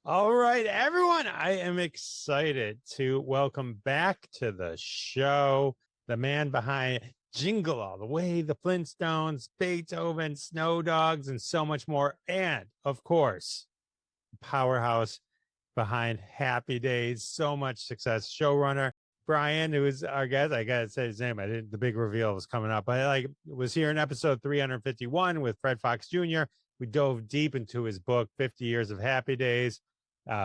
All right, everyone. I am excited to welcome back to the show the man behind Jingle All the Way, the Flintstones, Beethoven, Snow Dogs, and so much more. And of course, powerhouse behind Happy Days, so much success, showrunner Brian, who is our guest. I gotta say his name. I didn't. The big reveal was coming up. I was here in episode 351 with Fred Fox Jr. We dove deep into his book, 50 Years of Happy Days,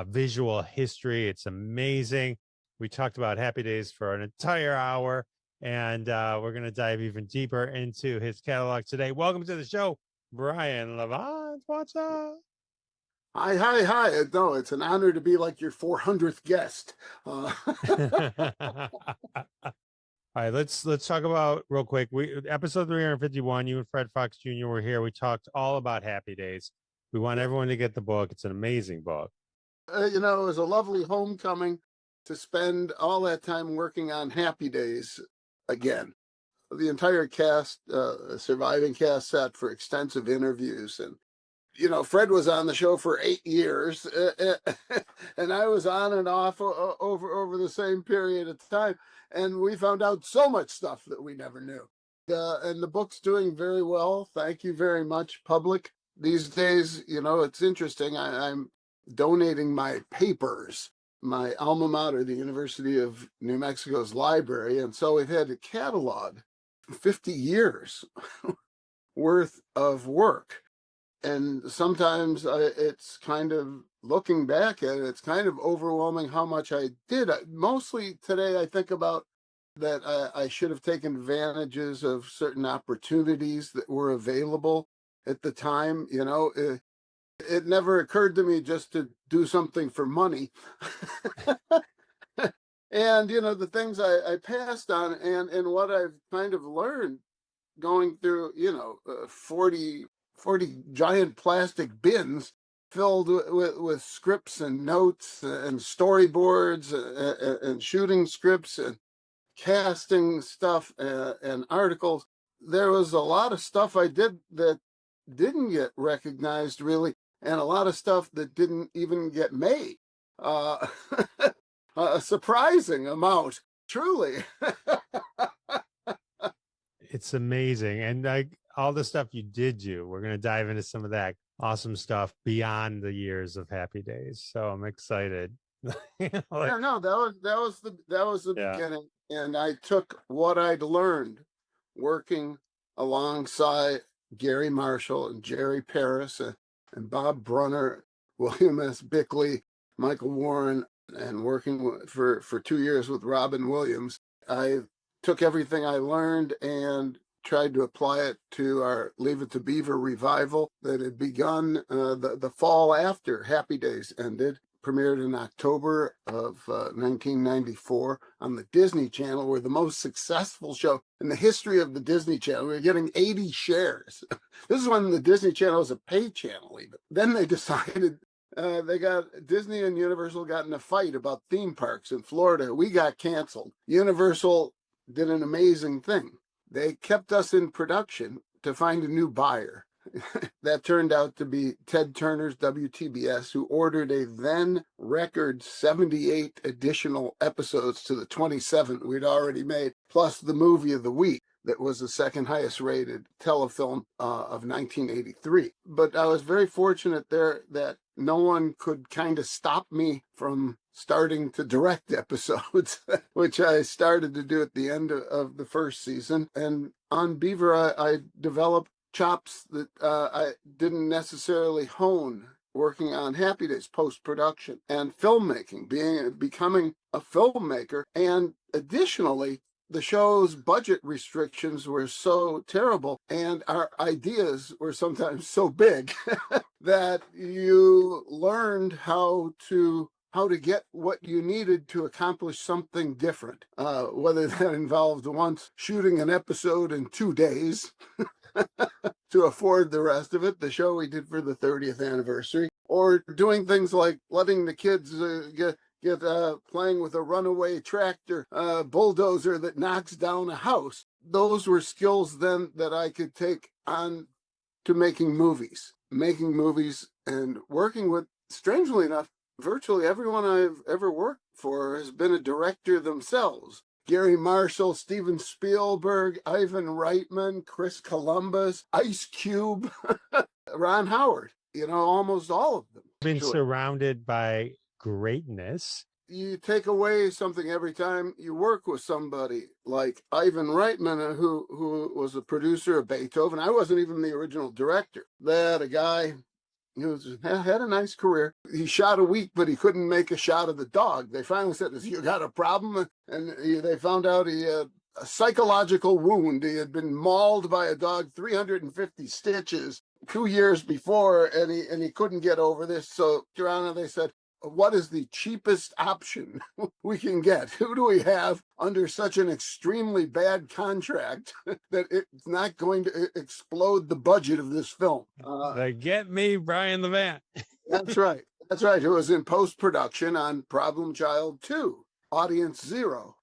visual history. It's amazing. We talked about Happy Days for an entire hour, and we're going to dive even deeper into his catalog today. Welcome to the show, Brian Levant. What's up? Hi. No, it's an honor to be like your 400th guest. All right, let's talk about real quick. Episode 351, you and Fred Fox Jr. were here. We talked all about Happy Days. We want everyone to get the book. It's an amazing book. It was a lovely homecoming to spend all that time working on Happy Days again. The entire cast, surviving cast, sat for extensive interviews. And, Fred was on the show for 8 years, and I was on and off over the same period of time. And we found out so much stuff that we never knew. And the book's doing very well. Thank you very much, public. These days, it's interesting. I'm donating my papers, my alma mater, the University of New Mexico's library. And so we've had a catalog, 50 years worth of work. And sometimes it's kind of, looking back at it, it's kind of overwhelming how much I did. Mostly today, I think about that I should have taken advantages of certain opportunities that were available at the time. It never occurred to me just to do something for money. And, the things I passed on and what I've kind of learned going through, 40 giant plastic bins filled with scripts and notes and storyboards and shooting scripts and casting stuff and articles. There was a lot of stuff I did that didn't get recognized really, and a lot of stuff that didn't even get made. A surprising amount, truly. It's amazing. And all the stuff you did do, we're going to dive into some of that awesome stuff beyond the years of Happy Days. So I'm excited. Yeah, no, that was the beginning. And I took what I'd learned working alongside Gary Marshall and Jerry Paris and Bob Brunner, William S. Bickley, Michael Warren, and working for 2 years with Robin Williams. I took everything I learned and tried to apply it to our Leave It to Beaver revival that had begun the fall after Happy Days ended. Premiered in October of 1994 on the Disney Channel. We're the most successful show in the history of the Disney Channel. We were getting 80 shares. This is when the Disney Channel was a pay channel even. Then they decided Disney and Universal got in a fight about theme parks in Florida. We got canceled. Universal did an amazing thing. They kept us in production to find a new buyer. That turned out to be Ted Turner's WTBS, who ordered a then record 78 additional episodes to the 27 we'd already made, plus the movie of the week that was the second highest rated telefilm of 1983. But I was very fortunate there that no one could kind of stop me from starting to direct episodes, which I started to do at the end of the first season. And on Beaver, I developed chops that I didn't necessarily hone working on Happy Days post-production and filmmaking, becoming a filmmaker. And additionally, the show's budget restrictions were so terrible and our ideas were sometimes so big that you learned how to get what you needed to accomplish something different, whether that involved once shooting an episode in 2 days to afford the rest of it, the show we did for the 30th anniversary, or doing things like letting the kids get playing with a runaway tractor bulldozer that knocks down a house. Those were skills then that I could take on to making movies and working with, strangely enough, virtually everyone I've ever worked for has been a director themselves. Gary Marshall, Steven Spielberg, Ivan Reitman, Chris Columbus, Ice Cube, Ron Howard, almost all of them. Been surrounded by greatness. You take away something every time you work with somebody like Ivan Reitman, who was a producer of Beethoven. I wasn't even the original director. That a guy who had a nice career. He shot a week, but he couldn't make a shot of the dog. They finally said, "You got a problem?" And they found out he had a psychological wound. He had been mauled by a dog 350 stitches 2 years before, and he couldn't get over this. So, Toronto, they said, what is the cheapest option we can get? Who do we have under such an extremely bad contract that it's not going to explode the budget of this film? Get me Brian Levant. That's right. That's right. It was in post-production on Problem Child 2, Audience Zero.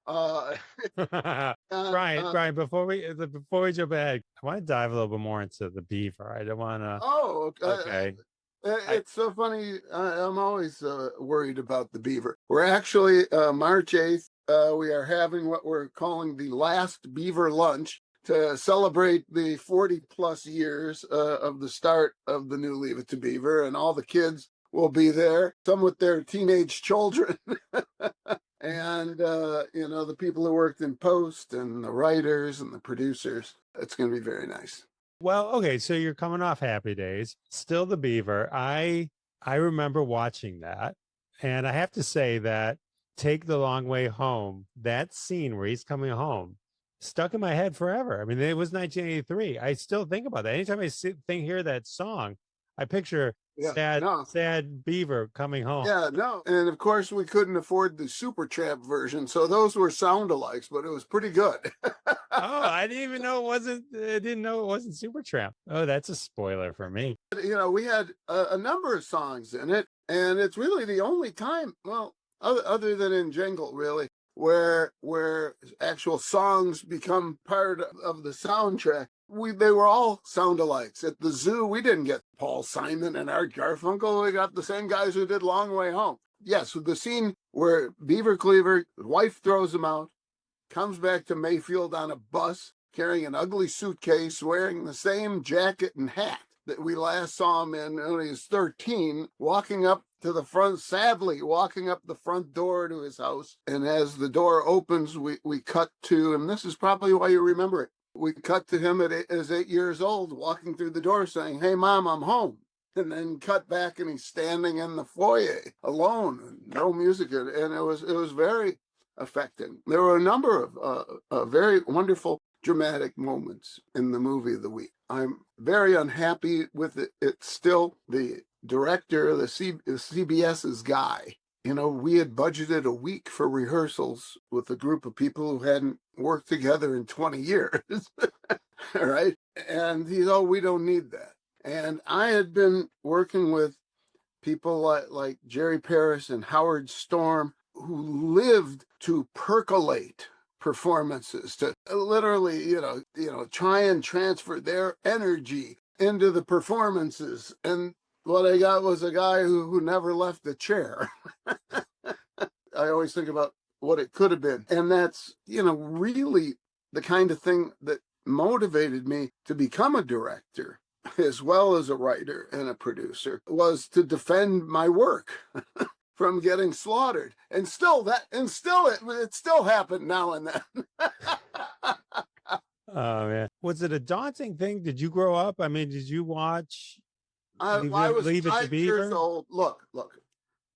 Brian, before we jump ahead, I want to dive a little bit more into the Beaver. I don't want to. Oh, okay. It's so funny. I'm always worried about the Beaver. We're actually March 8th. We are having what we're calling the last Beaver lunch to celebrate the 40 plus years of the start of the new Leave It to Beaver, and all the kids will be there, some with their teenage children. And, the people who worked in post and the writers and the producers. It's going to be very nice. Well, okay, so you're coming off Happy Days, still the Beaver. I remember watching that, and I have to say that Take the Long Way Home, that scene where he's coming home, stuck in my head forever. I mean, it was 1983. I still think about that. Anytime I hear that song, I picture sad Beaver coming home. Yeah, no. And of course, we couldn't afford the Supertramp version, so those were sound-alikes, but it was pretty good. I didn't know it wasn't Supertramp. Oh, that's a spoiler for me. We had a number of songs in it, and it's really the only time, well, other than in Jingle, really, where actual songs become part of the soundtrack. They were all sound-alikes. At the zoo, we didn't get Paul Simon and Art Garfunkel. We got the same guys who did Long Way Home. Yes, the scene where Beaver Cleaver, wife throws him out, comes back to Mayfield on a bus, carrying an ugly suitcase, wearing the same jacket and hat that we last saw him in when he was 13, walking up the front door to his house. And as the door opens, we cut to, and this is probably why you remember it, we cut to him as 8 years old, walking through the door saying, "Hey, Mom, I'm home." And then cut back and he's standing in the foyer alone, no music. And it was very affecting. There were a number of very wonderful dramatic moments in the movie of the week. I'm very unhappy with it. It's still the director, the CBS's guy. We had budgeted a week for rehearsals with a group of people who hadn't worked together in 20 years. Right? And we don't need that. And I had been working with people like Jerry Paris and Howard Storm, who lived to percolate performances, to literally, try and transfer their energy into the performances. And what I got was a guy who never left the chair. I always think about what it could have been. And that's, really the kind of thing that motivated me to become a director, as well as a writer and a producer, was to defend my work from getting slaughtered. And it still happened now and then. Oh, man. Was it a daunting thing? Did you grow up? I mean, did you watch I was Leave It to 5 Beaver? years old. Look.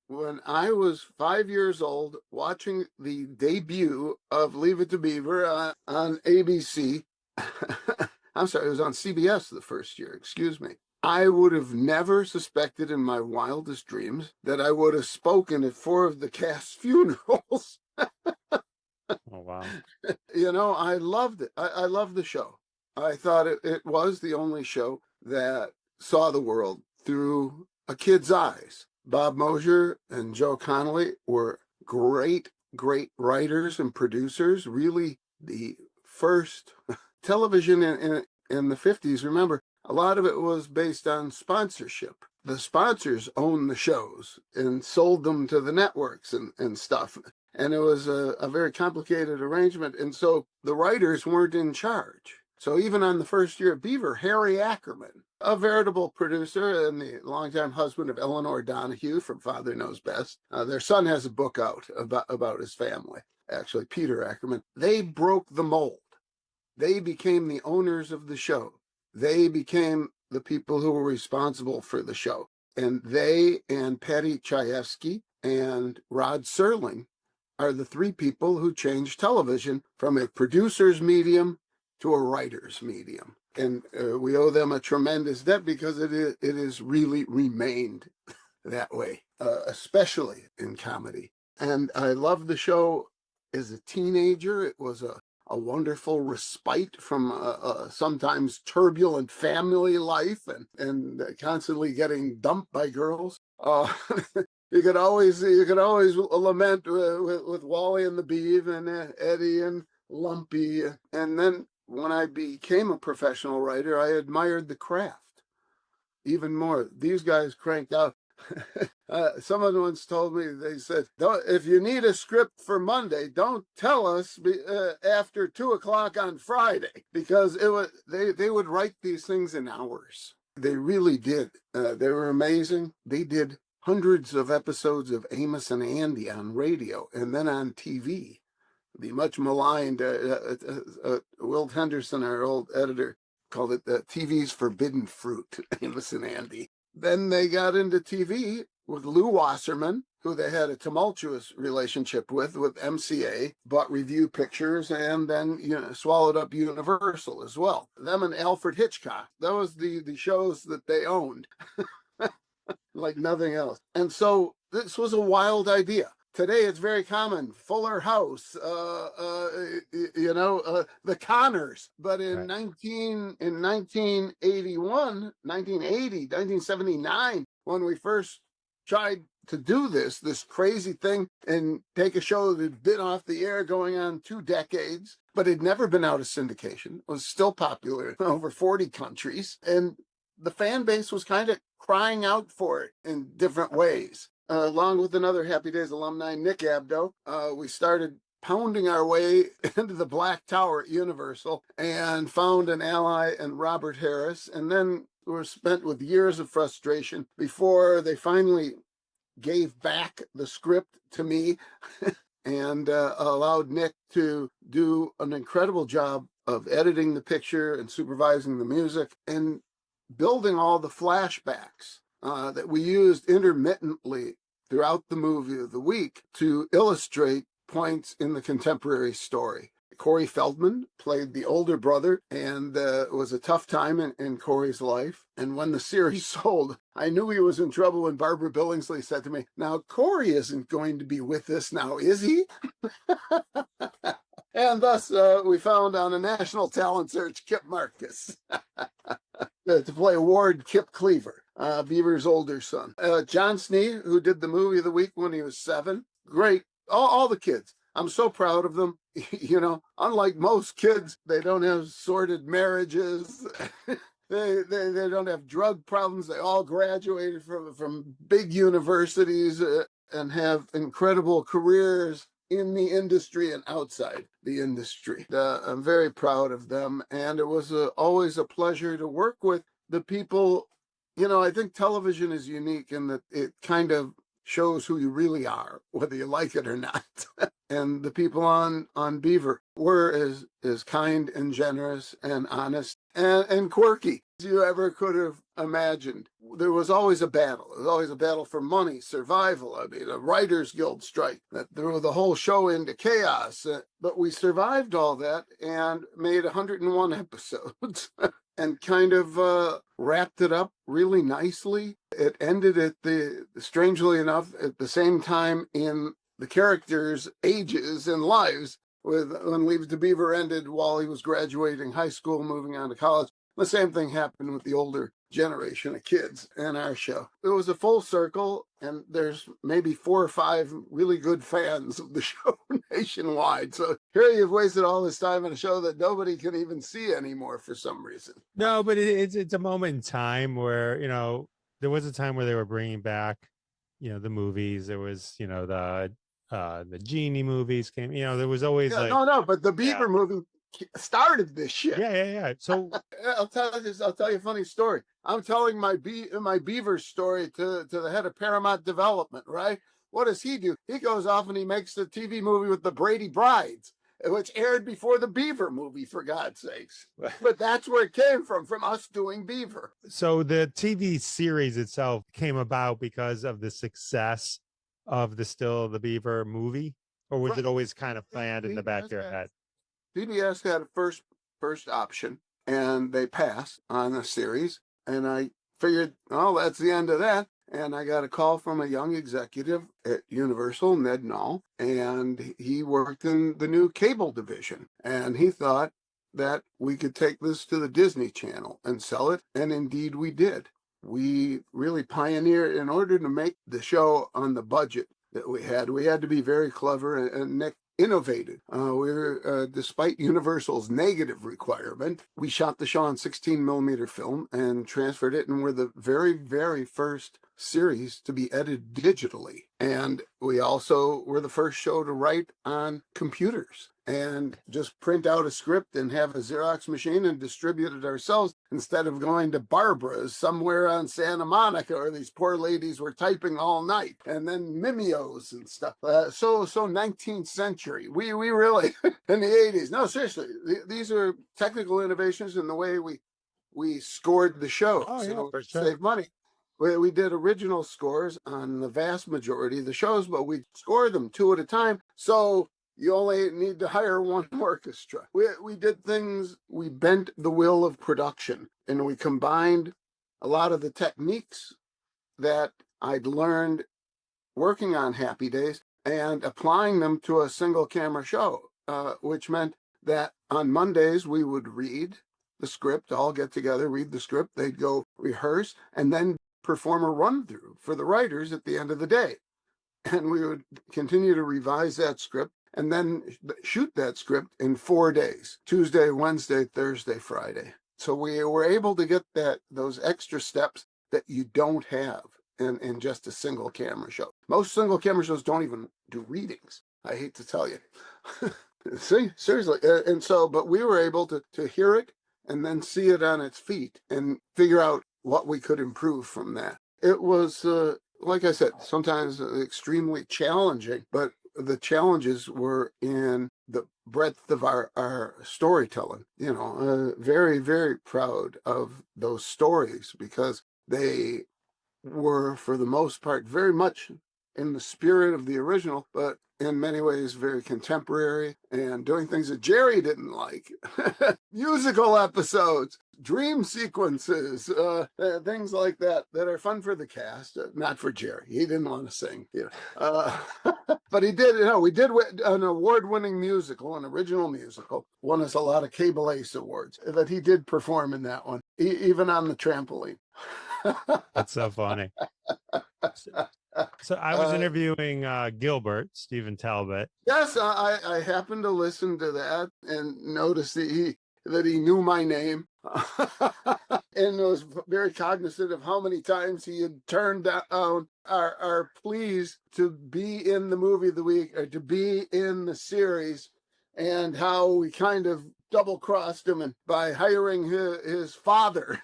When I was 5 years old, watching the debut of Leave It to Beaver on ABC, I'm sorry, it was on CBS the first year, excuse me. I would have never suspected in my wildest dreams that I would have spoken at 4 of the cast's funerals. Oh, wow. I loved it. I loved the show. I thought it was the only show that saw the world through a kid's eyes. Bob Mosier and Joe Connolly were great writers and producers. Really, the first television in the 50s, remember, a lot of it was based on sponsorship. the sponsors owned the shows and sold them to the networks and stuff. And it was a very complicated arrangement. And so the writers weren't in charge. So even on the first year of Beaver, Harry Ackerman, a veritable producer and the longtime husband of Eleanor Donahue from Father Knows Best, their son has a book out about his family, actually, Peter Ackerman. They broke the mold. They became the owners of the show. They became the people who were responsible for the show. And they and Patty Chayefsky and Rod Serling are the three people who changed television from a producer's medium to a writer's medium. And we owe them a tremendous debt because it has really remained that way, especially in comedy. And I loved the show as a teenager. It was a wonderful respite from sometimes turbulent family life and constantly getting dumped by girls. You could always lament with Wally and the Beav and Eddie and Lumpy. And then when I became a professional writer, I admired the craft even more. These guys cranked out. Someone once told me, they said, if you need a script for Monday, don't tell us after 2:00 on Friday, because they would write these things in hours. They really did. They were amazing. They did hundreds of episodes of Amos and Andy on radio and then on TV. The much maligned Will Henderson, our old editor, called it TV's forbidden fruit, Amos and Andy. Then they got into TV with Lou Wasserman, who they had a tumultuous relationship with MCA, bought Review Pictures, and then swallowed up Universal as well. Them and Alfred Hitchcock. That was the shows that they owned, like nothing else. And so this was a wild idea. Today it's very common. Fuller House, the Conners. But in 1981, 1980, 1979, when we first tried to do this crazy thing and take a show that had been off the air going on 2 decades, but had never been out of syndication, was still popular in over 40 countries, and the fan base was kind of crying out for it in different ways. Along with another Happy Days alumni, Nick Abdo, we started pounding our way into the Black Tower at Universal and found an ally in Robert Harris, and then were spent with years of frustration before they finally gave back the script to me and allowed Nick to do an incredible job of editing the picture and supervising the music and building all the flashbacks that we used intermittently throughout the movie of the week to illustrate points in the contemporary story. Corey Feldman played the older brother, and it was a tough time in Corey's life. And when the series sold, I knew he was in trouble when Barbara Billingsley said to me, "Now, Corey isn't going to be with us now, is he?" And thus, we found on a national talent search, Kip Marcus to play Ward Kip Cleaver, Beaver's older son. John Snee, who did the movie of the week when he was 7. Great. All the kids. I'm so proud of them. Unlike most kids, they don't have sordid marriages. They don't have drug problems. They all graduated from big universities and have incredible careers in the industry and outside the industry. I'm very proud of them. And it was always a pleasure to work with the people. I think television is unique in that it kind of shows who you really are, whether you like it or not. And the people on Beaver were as kind and generous and honest and quirky as you ever could have imagined. There was always a battle. There was always a battle for money, survival. I mean, a Writers Guild strike that threw the whole show into chaos. But we survived all that and made 101 episodes. And kind of wrapped it up really nicely. It ended strangely enough, at the same time in the characters' ages and lives, when Leave to Beaver ended while he was graduating high school, moving on to college. The same thing happened with the older generation of kids in our show. It was a full circle, and there's maybe 4 or 5 really good fans of the show nationwide. So here you've wasted all this time on a show that nobody can even see anymore for some reason. No, but it's a moment in time where, there was a time where they were bringing back, the movies. There was, the Genie movies came, there was always but the Beaver movie started this shit. Yeah. So I'll tell you a funny story. I'm telling my Beaver story to the head of Paramount Development, right? What does he do? He goes off and he makes the TV movie with the Brady Brides, which aired before the Beaver movie, for God's sakes. But that's where it came from us doing Beaver. So the TV series itself came about because of the success of the Beaver movie, or was it always kind of planned in the back of your head? PBS had a first option, and they passed on the series, and I figured, oh, that's the end of that. And I got a call from a young executive at Universal, Ned Knoll, and he worked in the new cable division. And he thought that we could take this to the Disney Channel and sell it. And indeed we did. We really pioneered. In order to make the show on the budget that we had to be very clever and innovated. Despite Universal's negative requirement, we shot the show on 16 millimeter film and transferred it, and we're the very, very first series to be edited digitally. And we also were the first show to write on computers and just print out a script and have a Xerox machine and distribute it ourselves instead of going to Barbara's somewhere on Santa Monica, where these poor ladies were typing all night, and then Mimeos and stuff. So 19th century. We really, in the 80s. No, seriously, these are technical innovations in the way we scored the show. For sure. Save money. We did original scores on the vast majority of the shows, but we scored them 2 at a time. So you only need to hire one orchestra. We did things, we bent the will of production, and we combined a lot of the techniques that I'd learned working on Happy Days and applying them to a single camera show, which meant that on Mondays we would read the script, all get together, read the script, they'd go rehearse, and then perform a run through for the writers at the end of the day. And we would continue to revise that script and then shoot that script in 4 days: Tuesday, Wednesday, Thursday, Friday. So we were able to get those extra steps that you don't have in just a single camera show. Most single camera shows don't even do readings, I hate to tell you. See, seriously. And so, but we were able to hear it and then see it on its feet and figure out what we could improve from that. It was, like I said, sometimes extremely challenging, but the challenges were in the breadth of our storytelling. Very, very proud of those stories because they were, for the most part, very much in the spirit of the original, but in many ways very contemporary and doing things that Jerry didn't like. Musical episodes, dream sequences, things like that are fun for the cast, not for Jerry. He didn't want to sing. But he did, we did an award-winning musical, an original musical, won us a lot of Cable Ace awards, that he did perform in that one, even on the trampoline. That's so funny. So I was interviewing Gilbert, Stephen Talbot. Yes, I happened to listen to that and noticed that he knew my name and was very cognizant of how many times he had turned down our pleas to be in the movie of the week or to be in the series, and how we kind of double-crossed him by hiring his father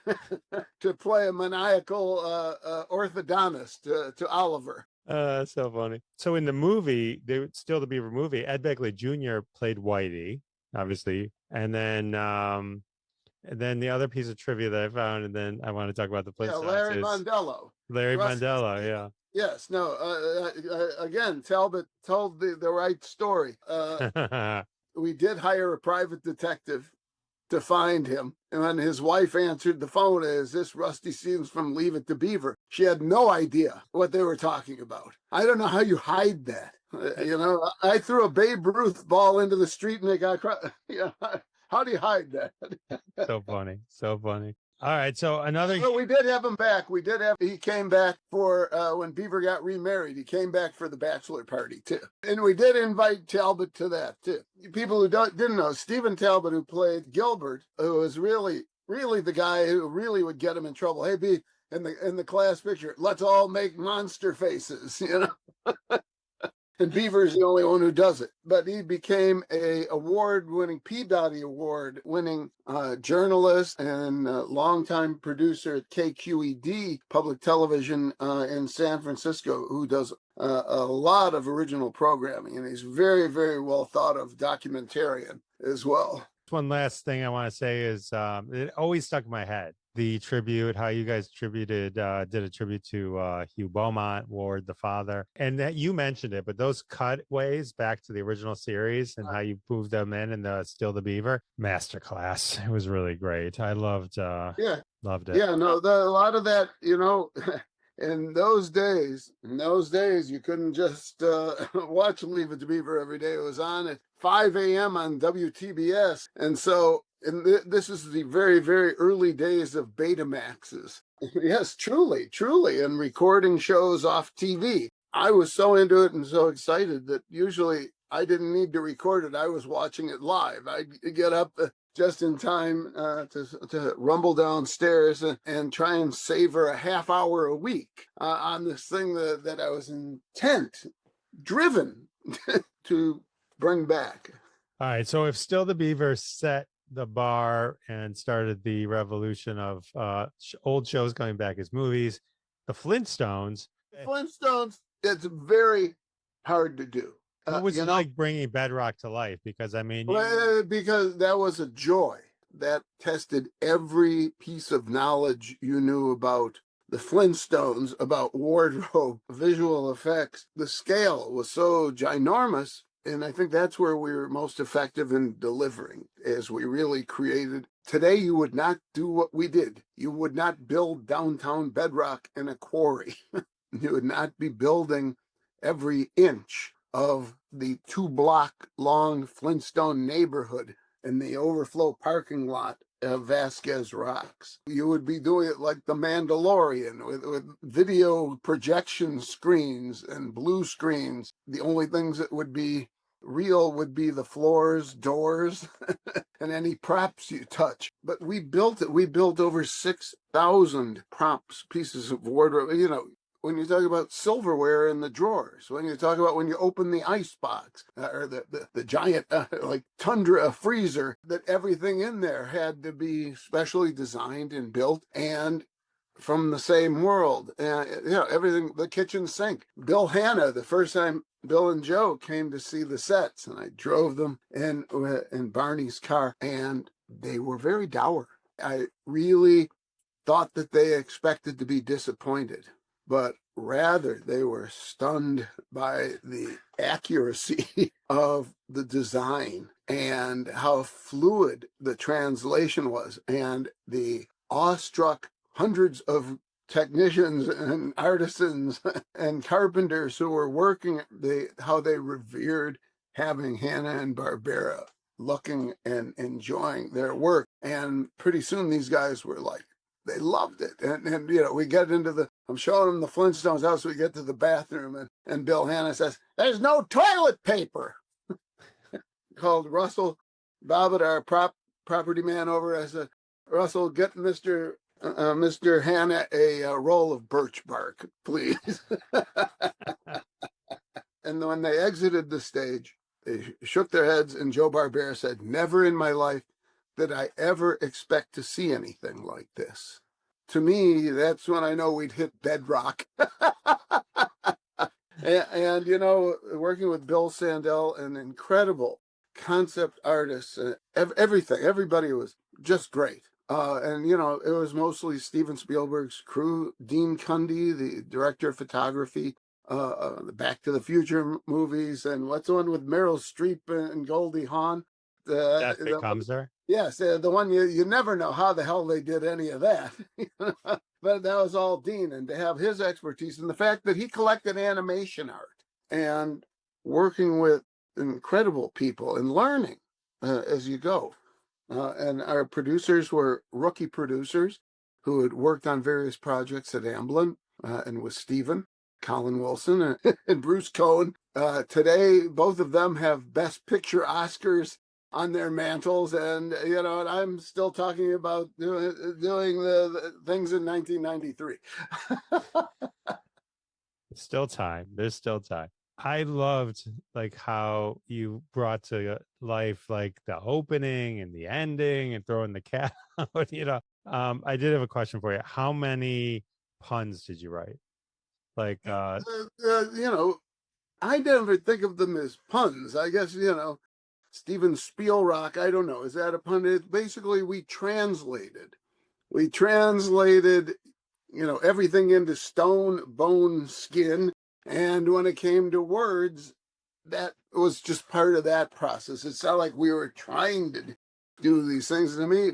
to play a maniacal orthodontist to Oliver. That's so funny. So in the movie, still the Beaver movie, Ed Begley Jr. played Whitey, obviously, and then the other piece of trivia that I found, and then I want to talk about the Flintstones. Larry Mondello. Larry Mondello, yeah. Yes, no. Again, Talbot told the right story. We did hire a private detective to find him. And when his wife answered the phone, "Is this Rusty Stevens from Leave It to Beaver?" She had no idea what they were talking about. I don't know how you hide that. I threw a Babe Ruth ball into the street and they got how do you hide that? So funny. So funny. All right. So we did have him back. He came back for when Beaver got remarried. He came back for the bachelor party too. And we did invite Talbot to that too. People who didn't know, Stephen Talbot, who played Gilbert, who was really, really the guy who really would get him in trouble. Hey, in the class picture, let's all make monster faces, you know. And Beaver's the only one who does it. But he became a award-winning, Peabody Award-winning journalist and longtime producer at KQED Public Television in San Francisco, who does a lot of original programming. And he's very, very well thought of documentarian as well. One last thing I want to say is it always stuck in my head. The tribute, how you guys did a tribute to Hugh Beaumont, Ward the father. And that you mentioned it, but those cutaways back to the original series and how you moved them in the Still the Beaver, masterclass. It was really great. I loved it. Yeah, no, a lot of that, you know, in those days, you couldn't just watch Leave It to Beaver every day. It was on at 5 a.m. on WTBS. And so this is the very, very early days of Betamaxes. Yes, truly, and recording shows off TV. I was so into it and so excited that usually I didn't need to record it. I was watching it live. I'd get up just in time to rumble downstairs and try and savor a half hour a week on this thing that I was driven to bring back. All right. So if Still the Beaver set the bar and started the revolution of old shows coming back as movies, the Flintstones. It's very hard to do. What was it like bringing Bedrock to life? Because I mean, because that was a joy that tested every piece of knowledge you knew about the Flintstones, about wardrobe, visual effects. The scale was so ginormous. And I think that's where we were most effective in delivering, as we really created. Today, you would not do what we did. You would not build downtown Bedrock in a quarry. You would not be building every inch of the 2-block-long Flintstone neighborhood in the overflow parking lot of Vasquez Rocks. You would be doing it like The Mandalorian with video projection screens and blue screens. The only things that would be real would be the floors, doors, and any props you touch. But we built it. We built over 6,000 props, pieces of wardrobe. You know, when you talk about silverware in the drawers, when you talk about when you open the ice box or the giant like tundra freezer, that everything in there had to be specially designed and built and from the same world. Everything, the kitchen sink. Bill Hanna, the first time Bill and Joe came to see the sets, and I drove them in Barney's car, and they were very dour. I really thought that they expected to be disappointed, but rather they were stunned by the accuracy of the design and how fluid the translation was, and the awestruck hundreds of technicians and artisans and carpenters who were working, how they revered having Hanna-Barbera looking and enjoying their work. And pretty soon these guys were like, they loved it. And you know, we get into I'm showing them the Flintstones house, we get to the bathroom, and Bill Hanna says, "There's no toilet paper." Called Russell Bobbitt, our property man over, as Russell, get Mr. Hanna a roll of birch bark, please. And when they exited the stage, they shook their heads, and Joe Barbera said, "Never in my life did I ever expect to see anything like this." To me, that's when I know we'd hit bedrock. and, you know, working with Bill Sandell, an incredible concept artist, everything, everybody was just great. And, you know, it was mostly Steven Spielberg's crew, Dean Cundy, the director of photography, the Back to the Future movies, and what's the one with Meryl Streep and Goldie Hawn? That Becomes Her? Yes, the one you never know how the hell they did any of that. But that was all Dean, and to have his expertise and the fact that he collected animation art and working with incredible people and learning as you go. And our producers were rookie producers who had worked on various projects at Amblin and with Stephen, Colin Wilson, and Bruce Cohen. Today, both of them have Best Picture Oscars on their mantles, and and I'm still talking about doing the things in 1993. Still time. There's still time. I loved like how you brought to life like the opening and the ending and throwing the cat out. I did have a question for you. How many puns did you write? Like, I never think of them as puns. I guess Steven Spielberg. I don't know. Is that a pun? Basically, we translated. Everything into stone, bone, skin. And when it came to words, that was just part of that process. It's not like we were trying to do these things. To me,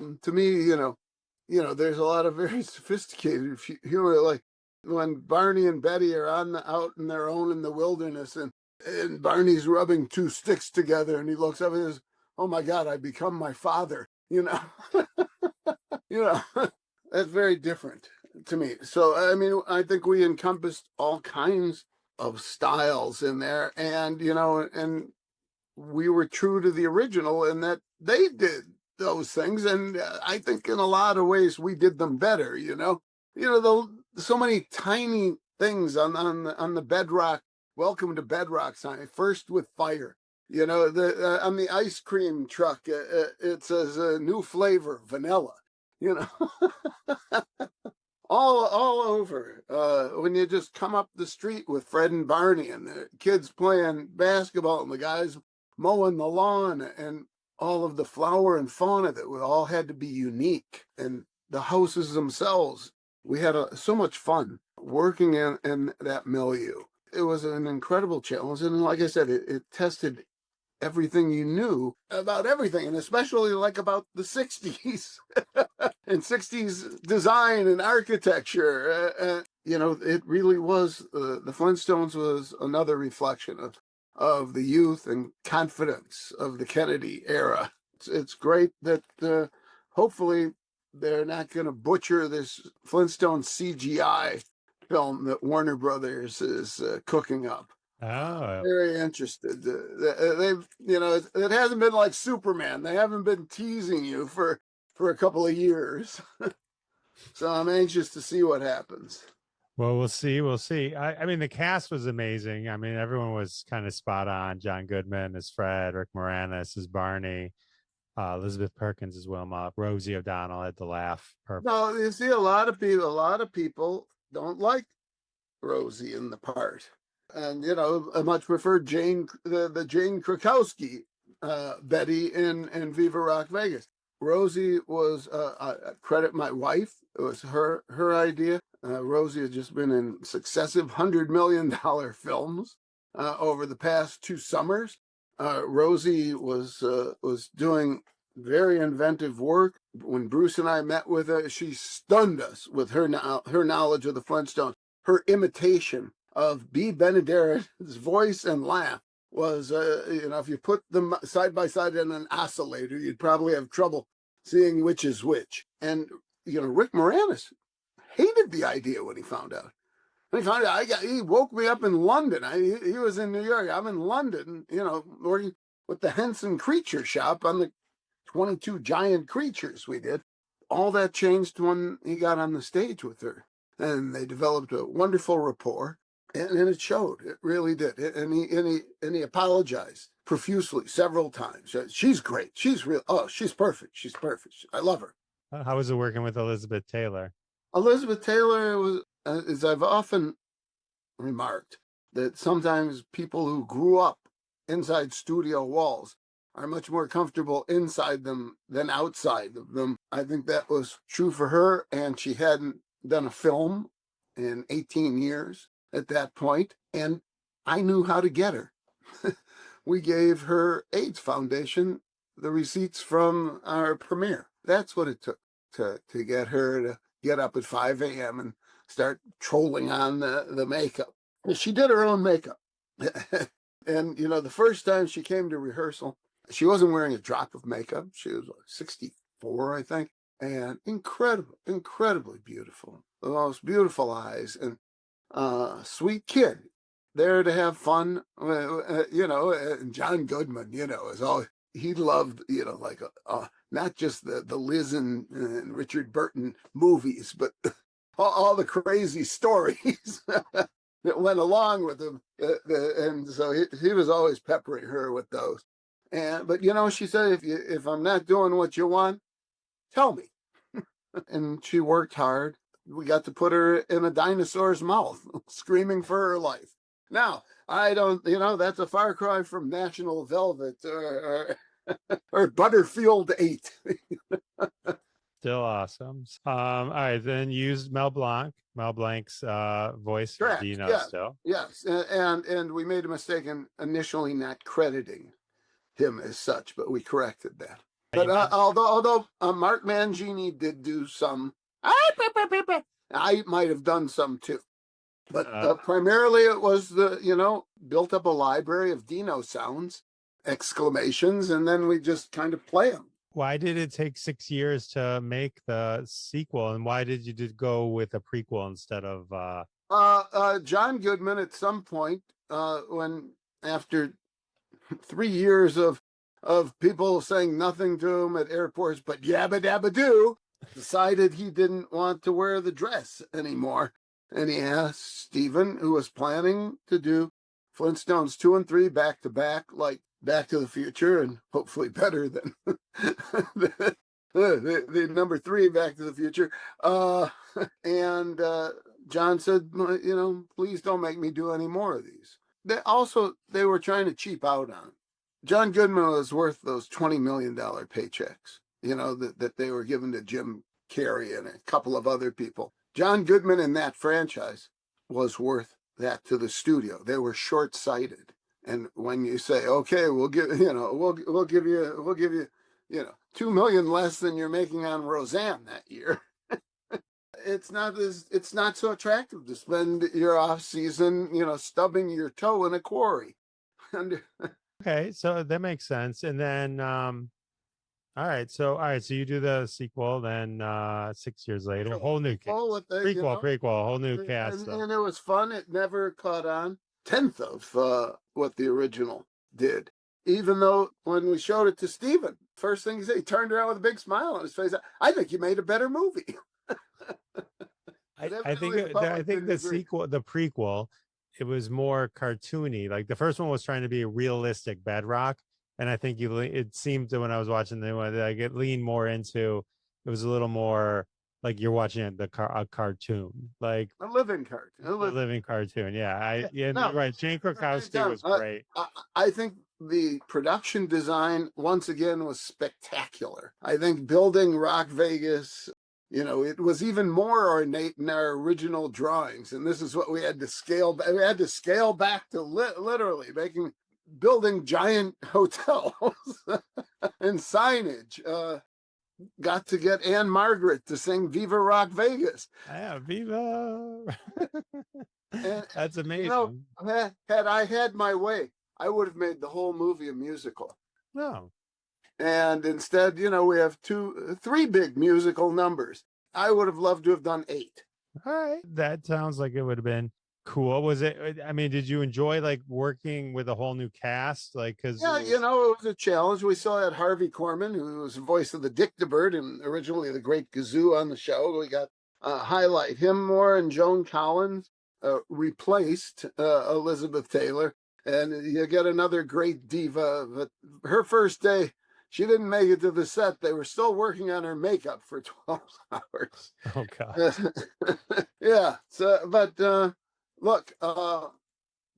there's a lot of very sophisticated humor, like when Barney and Betty are out on their own in the wilderness, and Barney's rubbing two sticks together, and he looks up and says, "Oh my God, I become my father." That's very different to me. So, I mean, I think we encompassed all kinds of styles in there, and we were true to the original in that they did those things, and I think in a lot of ways we did them better. So many tiny things on the Bedrock Welcome to Bedrock sign, first with fire. On the ice cream truck, it says new flavor, vanilla. All over. When you just come up the street with Fred and Barney and the kids playing basketball and the guys mowing the lawn, and all of the flora and fauna that we all had to be unique, and the houses themselves. We had so much fun working in that milieu. It was an incredible challenge, and like I said, it tested everything you knew about everything, and especially like about the 60s and 60s design and architecture. It really was, the Flintstones was another reflection of the youth and confidence of the Kennedy era. It's great that hopefully they're not going to butcher this Flintstone CGI film that Warner Brothers is cooking up. Oh, very interested. They've, it hasn't been like Superman. They haven't been teasing you for a couple of years. So I'm anxious to see what happens. Well, we'll see. We'll see. I mean, the cast was amazing. I mean, everyone was kind of spot on. John Goodman as Fred, Rick Moranis as Barney, Elizabeth Perkins as Wilma, Rosie O'Donnell had the laugh. Perfect. No, you see, a lot of people don't like Rosie in the part. And, I much prefer the Jane Krakowski Betty in Viva Rock Vegas. Rosie was, I credit my wife. It was her idea. Rosie had just been in successive $100 million films over the past 2 summers. Rosie was doing very inventive work. When Bruce and I met with her, she stunned us with her knowledge of the Flintstones. Her imitation of Bea Benadera's voice and laugh was, if you put them side by side in an oscillator, you'd probably have trouble seeing which is which. And, Rick Moranis hated the idea when he found out. When he found out, he woke me up in London. He was in New York. I'm in London, working with the Henson Creature Shop on the 22 giant creatures we did. All that changed when he got on the stage with her. And they developed a wonderful rapport. And it showed. It really did. And he apologized profusely several times. She's great. She's real. Oh, she's perfect. She's perfect. I love her. How was it working with Elizabeth Taylor? Elizabeth Taylor was, as I've often remarked, that sometimes people who grew up inside studio walls are much more comfortable inside them than outside of them. I think that was true for her, and she hadn't done a film in 18 years at that point, and I knew how to get her. We gave her AIDS Foundation the receipts from our premiere. That's what it took to get her to get up at 5 a.m. and start trolling on the makeup. She did her own makeup. And, the first time she came to rehearsal, she wasn't wearing a drop of makeup. She was 64, I think, and incredibly beautiful. The most beautiful eyes, and sweet kid, there to have fun. And John Goodman, is always, he loved, like not just the Liz and Richard Burton movies, but all the crazy stories that went along with them. And so he was always peppering her with those. But she said, if I'm not doing what you want, tell me. And she worked hard. We got to put her in a dinosaur's mouth, screaming for her life. Now, I don't, that's a far cry from National Velvet or Butterfield 8. Still awesome. All right, then used Mel Blanc's voice. Correct. Dino Yeah. still. Yes, and we made a mistake in initially not crediting him as such, but we corrected that. But although Mark Mangini did do some, I might have done some too. But primarily it was built up a library of Dino sounds, exclamations, and then we just kind of play them. Why did it take 6 years to make the sequel, and why did you go with a prequel instead of? John Goodman at some point, when after 3 years of people saying nothing to him at airports but yabba dabba doo, decided he didn't want to wear the dress anymore. And he asked Steven, who was planning to do Flintstones 2 and 3 back to back, like Back to the Future, and hopefully better than the number 3 Back to the Future. And John said, please don't make me do any more of these. They were trying to cheap out on. John Goodman was worth those $20 million paychecks, that they were given to Jim Carrey and a couple of other people. John Goodman in that franchise was worth that to the studio. They were short-sighted. And when you say, okay, we'll give you $2 million less than you're making on Roseanne that year, it's not so attractive to spend your off season, stubbing your toe in a quarry. Okay, so that makes sense. And then, all right, so you do the sequel. Then 6 years later, a whole new cast. Prequel, whole new cast. And it was fun. It never caught on. 10th of what the original did. Even though when we showed it to Steven, first thing he said, he turned around with a big smile on his face. I think you made a better movie. I think the sequel, the prequel, it was more cartoony. Like the first one was trying to be a realistic Bedrock, and I think it seemed to, when I was watching the one, like it leaned more into, it was a little more like you're watching a cartoon, like a living cartoon. A living cartoon. Yeah, no, right. Jane Krakowski was great. I think the production design once again was spectacular. I think building Rock Vegas, it was even more ornate in our original drawings, and this is what we had to scale back. We had to scale back to literally building giant hotels and signage. Got to get Anne Margaret to sing Viva Rock Vegas. Yeah, Viva. That's amazing. Had I had my way, I would have made the whole movie a musical. No. And instead, we have 3 big musical numbers. I would have loved to have done 8. All right. That sounds like it would have been cool. Was it, did you enjoy like working with a whole new cast? Like, cause it was a challenge. We still had Harvey Korman, who was the voice of the Dictabird and originally the Great Gazoo on the show. We got highlight him more, and Joan Collins replaced Elizabeth Taylor. And you get another great diva, but her first day, she didn't make it to the set. They were still working on her makeup for 12 hours. Oh, God. Yeah. So, but look,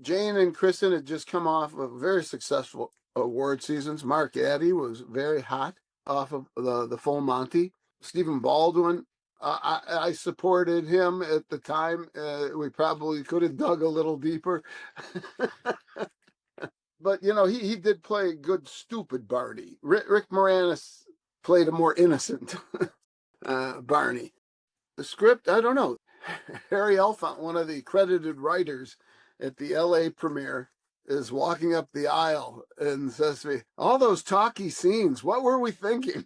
Jane and Kristen had just come off of very successful award seasons. Mark Addy was very hot off of the Full Monty. Stephen Baldwin, I supported him at the time. We probably could have dug a little deeper. But, he did play good, stupid Barney. Rick Moranis played a more innocent Barney. The script, I don't know. Harry Elfont, one of the credited writers at the LA premiere, is walking up the aisle and says to me, all those talky scenes, what were we thinking?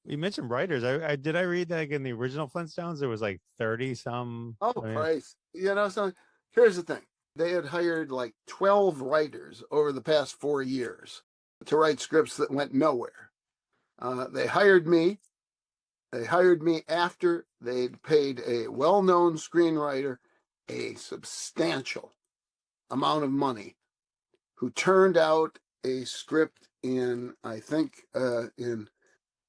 You mentioned writers. Did I read that in the original Flintstones? There was like 30 some. Oh, Christ. So here's the thing. They had hired like 12 writers over the past 4 years to write scripts that went nowhere. They hired me. They hired me after they'd paid a well-known screenwriter a substantial amount of money, who turned out a script in, I think, in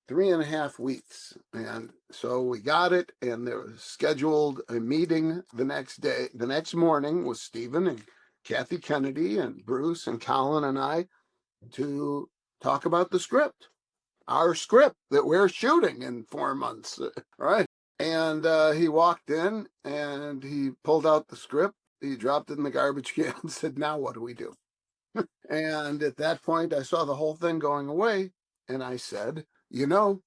3.5 weeks. And so we got it, and there was scheduled a meeting the next morning with Steven and Kathy Kennedy and Bruce and Colin and I to talk about the script, our script that we're shooting in 4 months, right? And he walked in and he pulled out the script. He dropped it in the garbage can and said, "Now what do we do?" And at that point, I saw the whole thing going away. And I said, on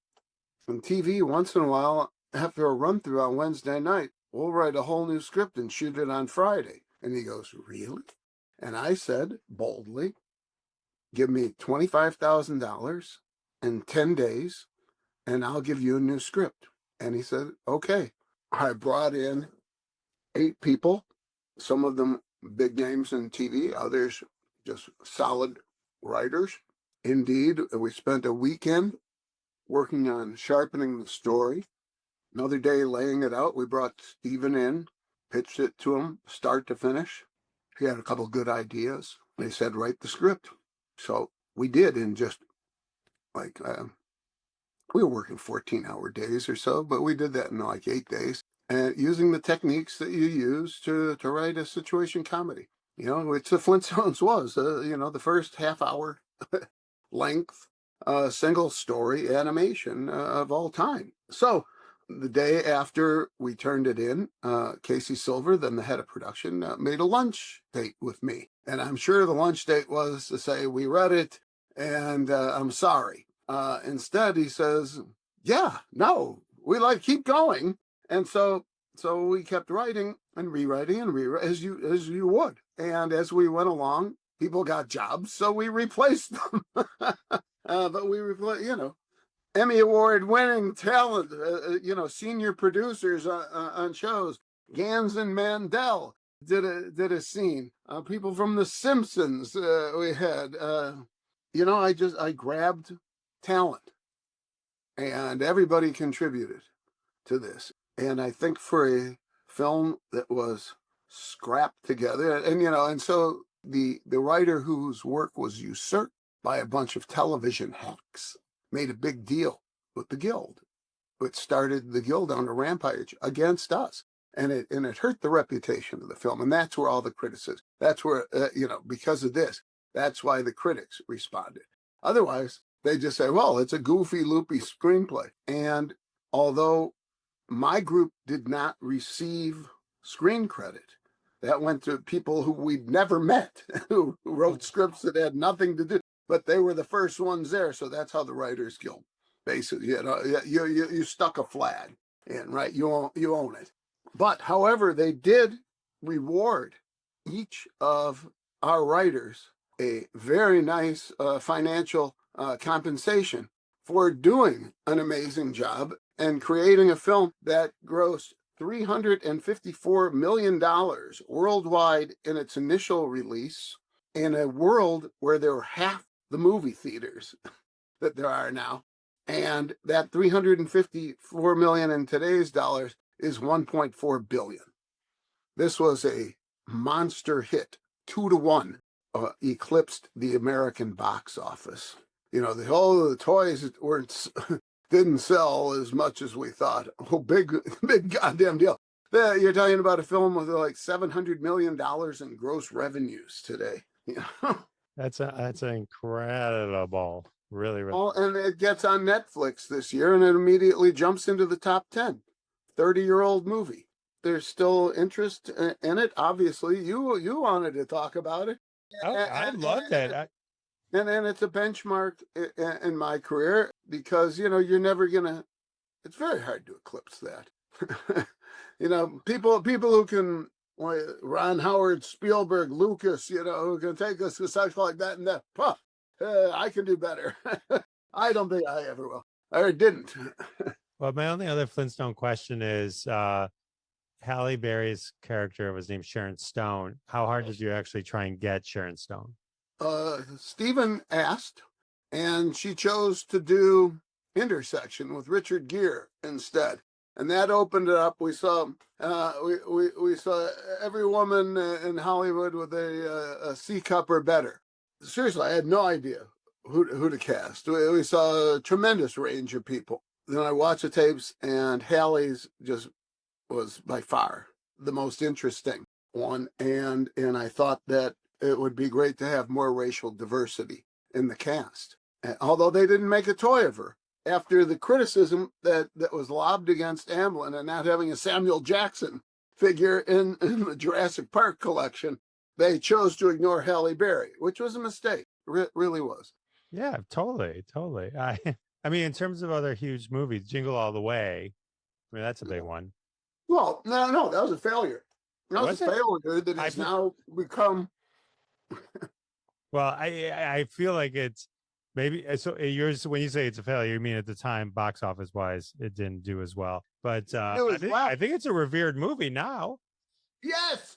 TV, once in a while, after a run through on Wednesday night, we'll write a whole new script and shoot it on Friday. And he goes, "Really?" And I said, boldly, "Give me $25,000 in 10 days, and I'll give you a new script." And he said, "Okay." I brought in 8 people, some of them big names in TV, others just solid writers. Indeed, we spent a weekend working on sharpening the story. Another day laying it out. We brought Steven in, pitched it to him, start to finish. He had a couple good ideas. They said, "Write the script." So we did in just like, we were working 14-hour days or so, but we did that in like 8 days. And using the techniques that you use to write a situation comedy, which the Flintstones was, the first half-hour length single story animation of all time. So the day after we turned it in, Casey Silver, then the head of production, made a lunch date with me. And I'm sure the lunch date was to say, "We read it and I'm sorry." Instead, he says, "Yeah, no, we keep going." And so we kept writing and rewriting and rewriting as you would. And as we went along, people got jobs, so we replaced them. But we replaced, Emmy Award winning talent, senior producers on shows. Gans and Mandel did a scene. People from The Simpsons we had. I grabbed talent, and everybody contributed to this. And I think for a film that was scrapped together, and so the writer whose work was usurped by a bunch of television hacks made a big deal with the Guild. It started the Guild on a rampage against us, and it hurt the reputation of the film. And that's where all the criticism. That's where because of this, that's why the critics responded. Otherwise, they just say, "Well, it's a goofy, loopy screenplay." And although my group did not receive screen credit, that went to people who we'd never met, who wrote scripts that had nothing to do, but they were the first ones there. So that's how the Writers Guild, basically, you stuck a flag in, right? You own it. But however, they did reward each of our writers a very nice financial compensation for doing an amazing job and creating a film that grossed $354 million worldwide in its initial release, in a world where there were half the movie theaters that there are now. And that $354 million in today's dollars is $1.4 billion. This was a monster hit, 2-1, eclipsed the American box office. The toys didn't sell as much as we thought. Oh, big goddamn deal. You're talking about a film with like $700 million in gross revenues today. That's incredible. Really. And it gets on Netflix this year, and it immediately jumps into the top 10. 30-year-old movie. There's still interest in it. Obviously, you wanted to talk about it. Oh, I love that. And it's a benchmark in my career because, you're never going to, it's very hard to eclipse that. People who can, Ron Howard, Spielberg, Lucas, who can take us to such like that and that, I can do better. I don't think I ever will, or didn't. Well, my only other Flintstone question is, Halle Berry's character was named Sharon Stone. How hard did you actually try and get Sharon Stone? Steven asked, and she chose to do Intersection with Richard Gere instead, and that opened it up. We saw we saw every woman in Hollywood with a C cup or better. Seriously, I had no idea who to cast. We saw a tremendous range of people. Then I watched the tapes, and Halle's just was by far the most interesting one, and I thought that it would be great to have more racial diversity in the cast. Although they didn't make a toy of her. After the criticism that was lobbed against Amblin and not having a Samuel Jackson figure in the Jurassic Park collection, they chose to ignore Halle Berry, which was a mistake. Really was. Yeah, totally. I mean, in terms of other huge movies, Jingle All the Way, I mean, that's a big one. Well, no, that was a failure. That was a failure that has now become... Well, I feel like it's maybe so. Yours, when you say it's a failure, you mean at the time, box office wise, it didn't do as well. But I think it's a revered movie now. Yes,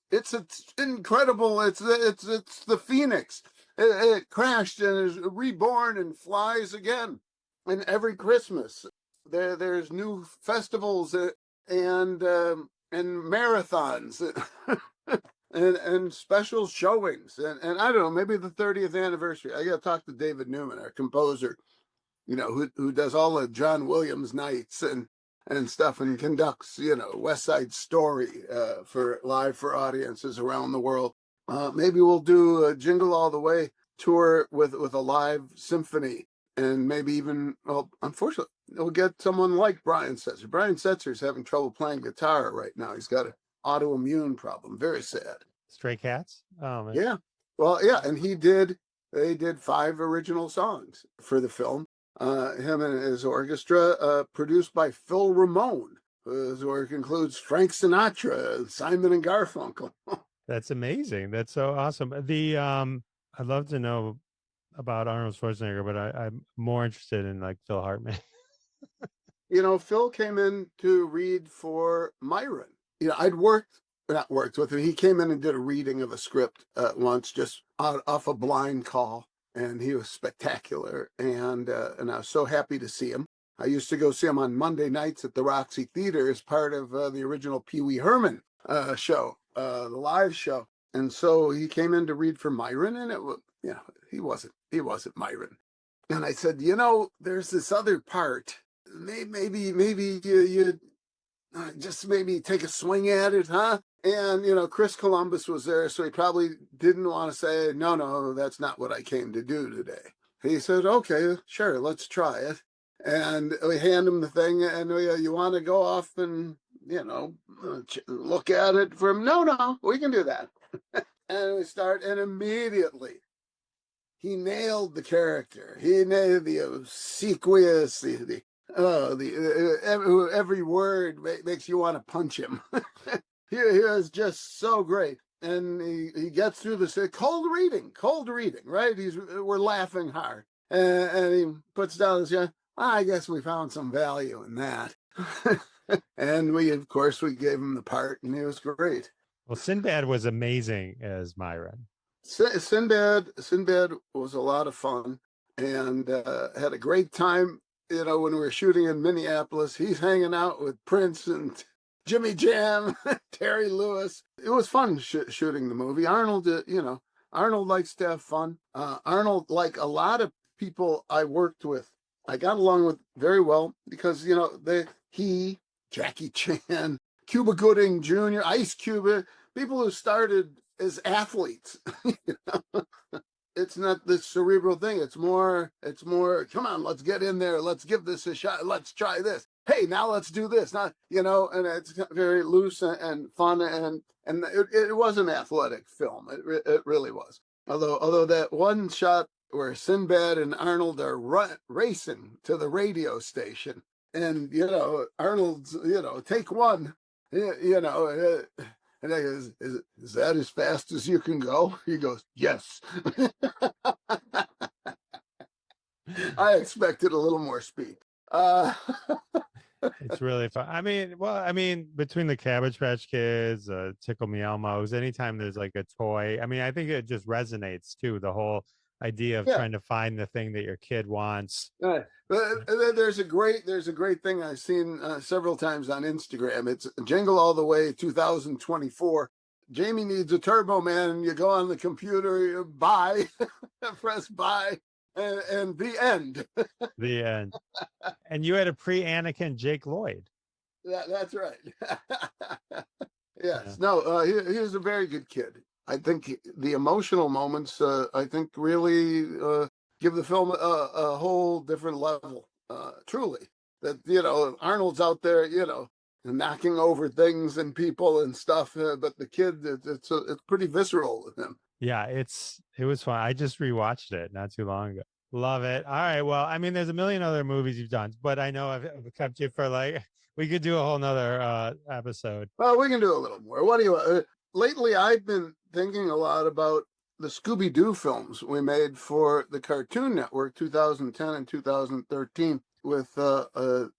it's incredible. It's the Phoenix. It crashed and is reborn and flies again. And every Christmas, there's new festivals and marathons. And special showings, and I don't know, maybe the 30th anniversary. I got to talk to David Newman, our composer, who does all the John Williams nights and stuff, and conducts, West Side Story for audiences around the world. Maybe we'll do a Jingle All the Way tour with a live symphony, and maybe even, well, unfortunately, we'll get someone like Brian Setzer. Brian Setzer's having trouble playing guitar right now. He's got a autoimmune problem. Very sad. Stray Cats? Oh, man. Yeah. Well, yeah. And they did 5 original songs for the film. Him and his orchestra, produced by Phil Ramone, whose work includes Frank Sinatra, Simon and Garfunkel. That's amazing. That's so awesome. I'd love to know about Arnold Schwarzenegger, but I'm more interested in like Phil Hartman. Phil came in to read for Myron. I'd not worked with him. He came in and did a reading of a script once, just off a blind call, and he was spectacular. And I was so happy to see him. I used to go see him on Monday nights at the Roxy Theater as part of the original Pee Wee Herman show, the live show. And so he came in to read for Myron, and it was, he wasn't Myron. And I said, there's this other part. Maybe you just maybe take a swing at it, huh? And, Chris Columbus was there, so he probably didn't want to say, no, that's not what I came to do today. He said, okay, sure, let's try it. And we hand him the thing, and you want to go off and, look at it from, no, we can do that. And we start, and immediately he nailed the character. He nailed the obsequious, every word makes you want to punch him. he was just so great, and he gets through this cold reading, right? We're laughing hard, and he puts down his I guess we found some value in that. And we gave him the part, and he was great. Well, Sinbad was amazing as Myron. Sinbad was a lot of fun, and had a great time. When we were shooting in Minneapolis, he's hanging out with Prince and Jimmy Jam, Terry Lewis. It was fun shooting the movie. Arnold, Arnold likes to have fun. Arnold, like a lot of people I worked with, I got along with very well because, Jackie Chan, Cuba Gooding Jr., Ice Cuba, people who started as athletes, It's not this cerebral thing. It's more, come on, let's get in there. Let's give this a shot. Let's try this. Hey, now let's do this. Not, and it's very loose and fun. And it was an athletic film. It really was. Although that one shot where Sinbad and Arnold are racing to the radio station, and, Arnold's, take one, and I goes, is that as fast as you can go? He goes, yes. I expected a little more speed. It's really fun. I mean, between the Cabbage Patch Kids, Tickle Me Elmos, anytime there's like a toy, I mean, I think it just resonates too. The whole idea of trying to find the thing that your kid wants. But there's a great thing I've seen several times on Instagram. It's Jingle All the Way 2024. Jamie needs a Turbo Man, and you go on the computer, you buy, press buy, and the end. The end. And you had a pre-Anakin Jake Lloyd. That's right. Yes. Yeah. No, he was a very good kid. I think the emotional moments, I think, really give the film a whole different level. Truly, that Arnold's out there, knocking over things and people and stuff, but the kid, it's pretty visceral with him. Yeah, it was fun. I just rewatched it not too long ago. Love it. All right. Well, I mean, there's a million other movies you've done, but I know I've kept you for we could do a whole nother episode. Well, we can do a little more. What do you lately, I've been thinking a lot about the Scooby-Doo films we made for the Cartoon Network, 2010 and 2013, with The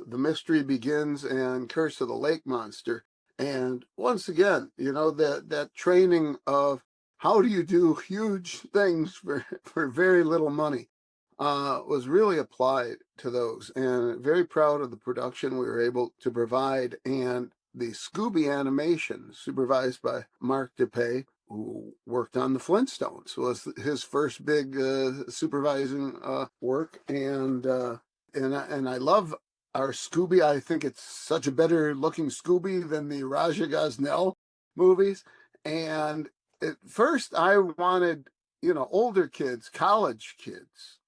Mystery Begins and Curse of the Lake Monster. And once again, that training of how do you do huge things for very little money was really applied to those. And very proud of the production we were able to provide. And the Scooby animation, supervised by Mark DePay, who worked on the Flintstones, was his first big supervising work. And I love our Scooby. I think it's such a better looking Scooby than the Raja Gosnell movies. And at first I wanted, older kids, college kids,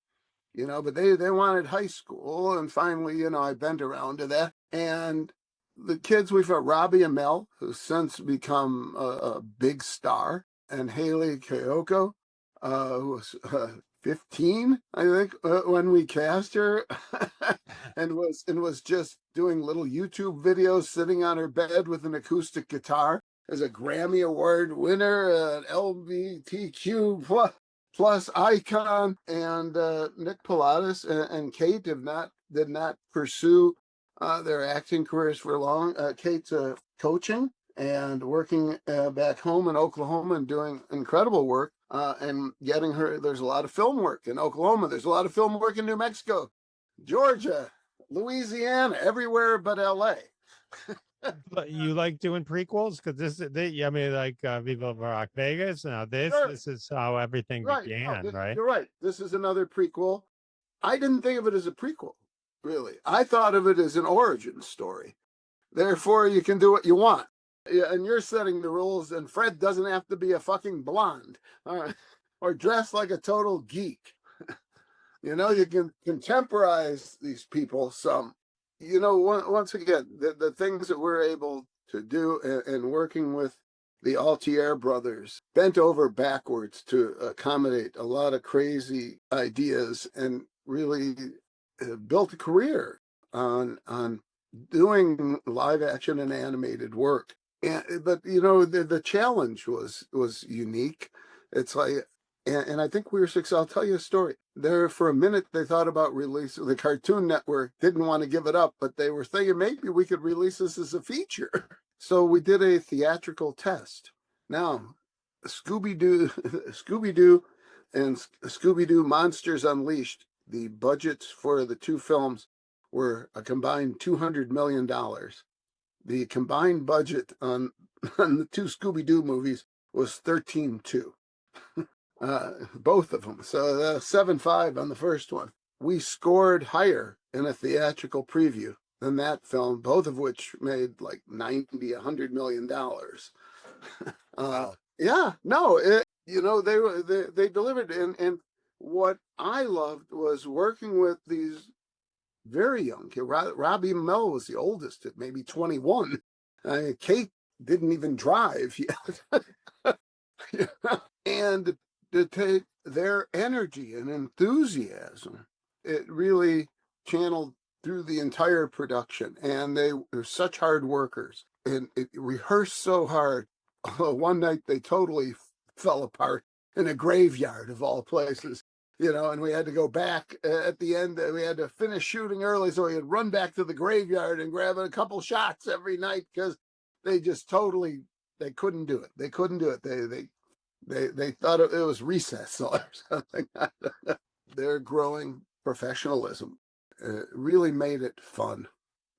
but they wanted high school. And finally, I bent around to that. And the kids, we've got Robbie Amell, who's since become a big star, and Haley Kiyoko, who was 15, I think, when we cast her, and was just doing little YouTube videos, sitting on her bed with an acoustic guitar, as a Grammy Award winner, an LGBTQ plus icon, and Nick Pilatus and Kate did not pursue their acting careers for long. Kate's coaching and working back home in Oklahoma and doing incredible work, and getting her. There's a lot of film work in Oklahoma. There's a lot of film work in New Mexico, Georgia, Louisiana, everywhere but LA. But you like doing prequels? Because Viva Rock Vegas. Now this is how everything began, right? You're right. This is another prequel. I didn't think of it as a prequel, really. I thought of it as an origin story. Therefore, you can do what you want. Yeah, and you're setting the rules, and Fred doesn't have to be a fucking blonde or dress like a total geek. You can contemporize these people some. Once again, the things that we're able to do and working with the Altier brothers, bent over backwards to accommodate a lot of crazy ideas, and really built a career on doing live action and animated work. But the challenge was unique. It's like, and I think we were successful. I'll tell you a story. There, for a minute, they thought about releasing. The Cartoon Network didn't want to give it up, but they were thinking maybe we could release this as a feature. So we did a theatrical test. Now, Scooby-Doo and Scooby-Doo Monsters Unleashed, the budgets for the two films were a combined $200 million. The combined budget on the two Scooby-Doo movies was 13.2. Both of them. So 7.5 on the first one. We scored higher in a theatrical preview than that film, both of which made like $100 million. Wow. Yeah, no, they delivered. And what I loved was working with these very young kids. Robbie Amell was the oldest at maybe 21. Kate didn't even drive yet. And to take their energy and enthusiasm, it really channeled through the entire production. And they were such hard workers, and it rehearsed so hard. One night they totally fell apart in a graveyard of all places. and we had to go back at the end. We had to finish shooting early, so we had run back to the graveyard and grab a couple shots every night because they just totally they couldn't do it. They couldn't do it. They thought it was recess or something. Their growing professionalism really made it fun.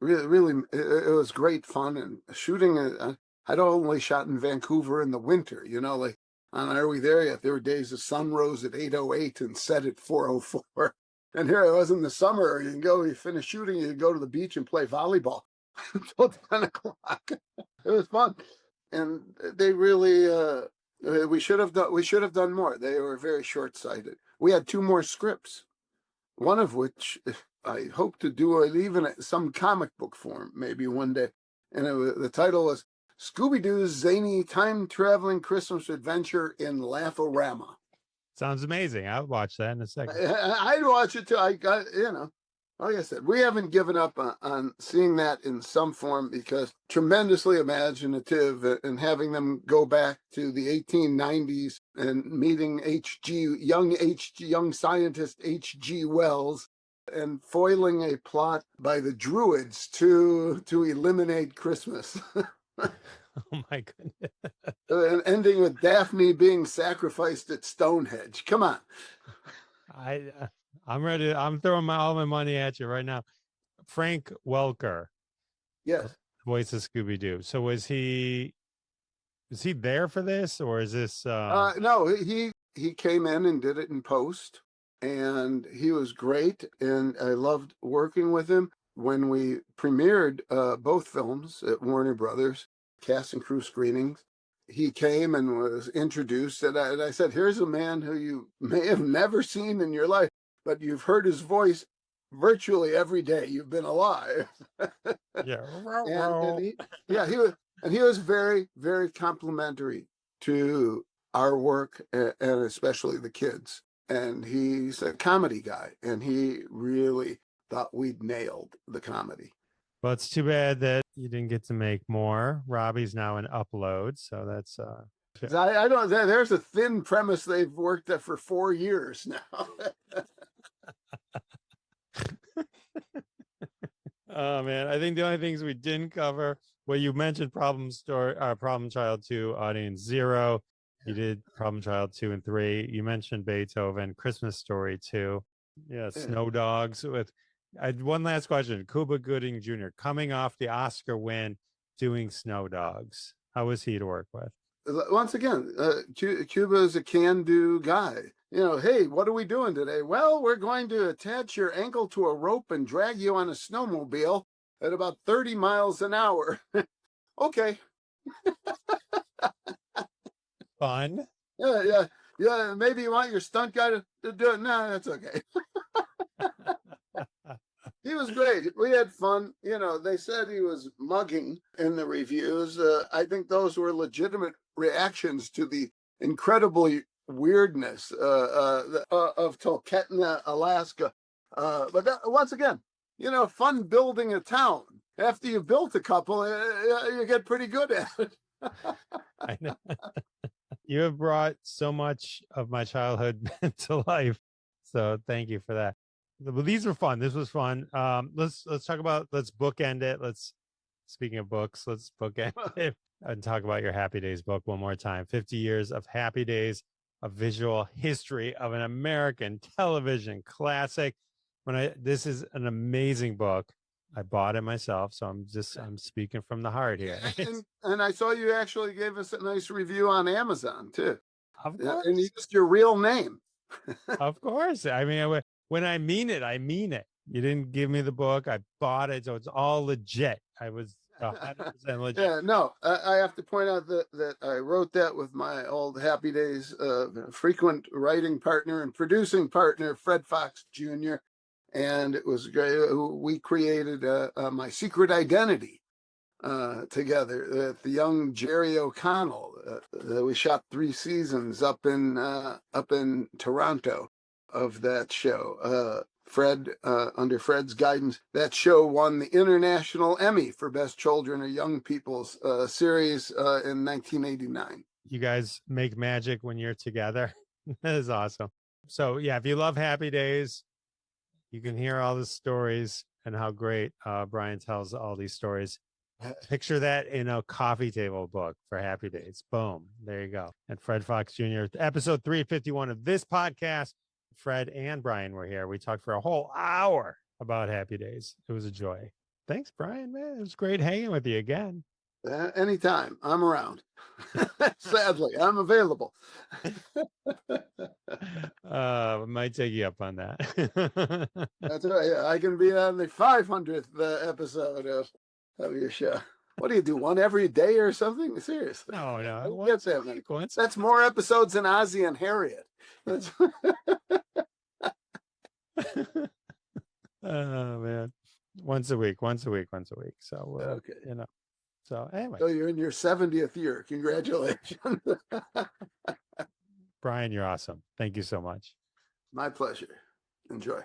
Really, it was great fun. And shooting, I'd only shot in Vancouver in the winter, like on Are We There Yet? There were days the sun rose at 8:08 and set at 4:04. And here I was in the summer. You finish shooting, you go to the beach and play volleyball until 10 o'clock. It was fun. And they really, we should have done more. They were very short-sighted. We had 2 more scripts, one of which I hope to do even some comic book form, maybe one day. And the title was Scooby-Doo's Zany Time-Traveling Christmas Adventure in Laugh-O-Rama. Sounds amazing. I'll watch that in a second. I'd watch it too. I got, like I said, we haven't given up on seeing that in some form because tremendously imaginative and having them go back to the 1890s and meeting young scientist H.G. Wells and foiling a plot by the Druids to eliminate Christmas. Oh my goodness. And ending with Daphne being sacrificed at Stonehenge. Come on. I'm ready. I'm throwing all my money at you right now. Frank Welker. Yes. Voice of Scooby-Doo. So was he there for this, or is this no, he came in and did it in post, and he was great, and I loved working with him. When we premiered both films at Warner Brothers, cast and crew screenings, he came and was introduced, and I said, here's a man who you may have never seen in your life, but you've heard his voice virtually every day you've been alive. Yeah. He was very, very complimentary to our work and especially the kids. And he's a comedy guy, and he really thought we'd nailed the comedy. Well, it's too bad that you didn't get to make more. Robbie's now in Upload, so that's I don't. There's a thin premise they've worked at for 4 years now. Oh man, I think the only things we didn't cover. Well, you mentioned Problem Child 2, Audience Zero. You did Problem Child 2 and 3. You mentioned Beethoven, Christmas Story 2. Yeah, Snow Dogs. I had one last question. Cuba Gooding Jr. coming off the Oscar win, doing Snow Dogs. How was he to work with? Once again, Cuba is a can-do guy. Hey, what are we doing today? Well, we're going to attach your ankle to a rope and drag you on a snowmobile at about 30 miles an hour. Okay. Fun. Yeah. Maybe you want your stunt guy to do it. No, that's okay. He was great. We had fun. They said he was mugging in the reviews. I think those were legitimate reactions to the incredibly weirdness of Talkeetna, Alaska. But once again, fun building a town. After you've built a couple, you get pretty good at it. I know. You have brought so much of my childhood to life. So thank you for that. Well, these were fun. This was fun. Let's bookend it. Speaking of books, let's bookend it and talk about your Happy Days book one more time. 50 years of Happy Days, a visual history of an American television classic. This is an amazing book. I bought it myself, so I'm speaking from the heart here. And I saw you actually gave us a nice review on Amazon too. Of course. And you used your real name. Of course. I mean, when I mean it, I mean it. You didn't give me the book. I bought it, so it's all legit. I was 100% legit. Yeah, no, I have to point out that I wrote that with my old Happy Days frequent writing partner and producing partner, Fred Fox Jr., and it was great. We created My Secret Identity together with the young Jerry O'Connell. We shot 3 seasons up in Toronto of that show. Fred, under Fred's guidance, that show won the International Emmy for Best Children or Young People's series in 1989. You guys make magic when you're together. That is awesome. So yeah, if you love Happy Days, you can hear all the stories and how great Brian tells all these stories. Picture that in a coffee table book for Happy Days. Boom. There you go. And Fred Fox Jr., episode 351 of this podcast. Fred and Brian were here. We talked for a whole hour about Happy Days. It was a joy. Thanks, Brian, man. It was great hanging with you again. Anytime. I'm around. Sadly, I'm available. Might take you up on that. That's right. I can be on the 500th episode of your show. What do you do? One every day or something? Seriously? No. That's that many. That's more episodes than Ozzy and Harriet. That's oh man, once a week. So okay. So anyway, so you're in your 70th year. Congratulations. Brian, you're awesome. Thank you so much. My pleasure. Enjoy.